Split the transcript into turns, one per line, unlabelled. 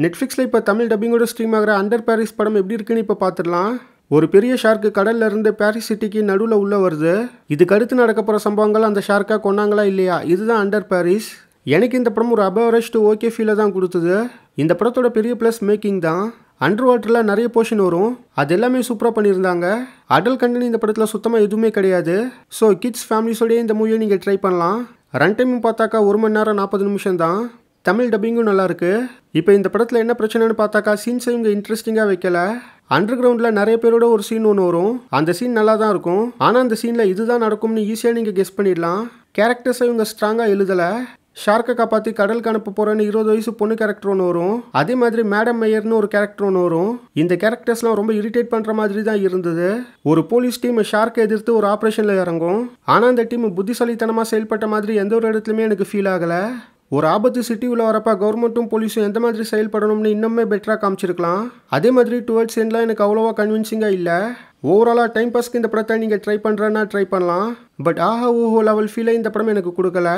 நெட்ஃப்ளிக்ஸில் இப்போ தமிழ் டப்பிங்கோட ஸ்ட்ரீம் ஆகிற அண்டர் பாரிஸ் படம் எப்படி இருக்குன்னு இப்போ பார்த்துடலாம். ஒரு பெரிய ஷார்க்கு கடல்ல இருந்து பாரிஸ் சிட்டிக்கு நடுவில் உள்ள வருது. இதுக்கு அடுத்து நடக்க போகிற சம்பவங்கள் அந்த ஷார்க்கை கொன்னாங்களா இல்லையா, இதுதான் அண்டர் பாரிஸ். எனக்கு இந்த படம் ஒரு அபவரேஜ் டு ஓகே ஃபீலை தான் கொடுத்தது. இந்த படத்தோட பெரிய ப்ளஸ் மேக்கிங் தான். அண்டர் வாட்டரில் நிறைய போர்ஷன் வரும், அது எல்லாமே சூப்பராக பண்ணியிருந்தாங்க. அடல் கண்டென்ட் இந்த படத்தில் சுத்தமாக எதுவுமே கிடையாது. ஸோ கிட்ஸ் ஃபேமிலிஸோடய இந்த மூவியை நீங்கள் ட்ரை பண்ணலாம். ரன் டைம் பார்த்தாக்கா 1 மணி நேரம் 40 நிமிஷம் தான். தமிழ் டப்பிங்கும் நல்லாயிருக்கு. இப்போ இந்த படத்தில் என்ன பிரச்சனைன்னு பார்த்தாக்கா சீன்ஸை இவங்க இன்ட்ரெஸ்டிங்காக வைக்கல. அண்டர் கிரவுண்டில் நிறைய பேரோட ஒரு சீன் ஒன்று வரும், அந்த சீன் நல்லா தான் இருக்கும். ஆனால் அந்த சீனில் இதுதான் நடக்கும்னு ஈஸியாக நீங்கள் கெஸ் பண்ணிடலாம். கேரக்டர்ஸை இவங்க ஸ்ட்ராங்காக எழுதலை. ஷார்க்கை காப்பாற்றி கடலுக்கு அனுப்ப போகிறேன்னு 20 வயசு பொண்ணு கேரக்டர் ஒன்று வரும். அதே மாதிரி மேடம் மேயர்னு ஒரு கேரக்டர் ஒன்று வரும். இந்த கேரக்டர்ஸ்லாம் ரொம்ப இரிட்டேட் பண்ணுற மாதிரி தான் இருந்தது. ஒரு போலீஸ் டீம் ஷார்க்கை எதிர்த்து ஒரு ஆப்ரேஷனில் இறங்கும். ஆனால் அந்த டீம் புத்திசாலித்தனமாக செயல்பட்ட மாதிரி எந்த ஒரு இடத்துலையுமே எனக்கு ஃபீல் ஆகலை. ஒரு ஆபத்து சிட்டி உள்ள வரப்போ கவர்மெண்ட்டும் போலீஸும் எந்த மாதிரி செயல்படணும்னு இன்னுமே பெட்டராக காமிச்சிருக்கலாம். அதே மாதிரி டுவர்ட்ஸ் எண்ட்லாம் எனக்கு அவ்வளோவா கன்வின்சிங்காக இல்லை. ஓவராலாக டைம் பாஸ்க்கு இந்த படத்தை நீங்கள் ட்ரை பண்ணுறேன்னா ட்ரை பண்ணலாம். பட் ஆஹா ஓஹோ லெவல் ஃபீலை இந்த படம் எனக்கு கொடுக்கல.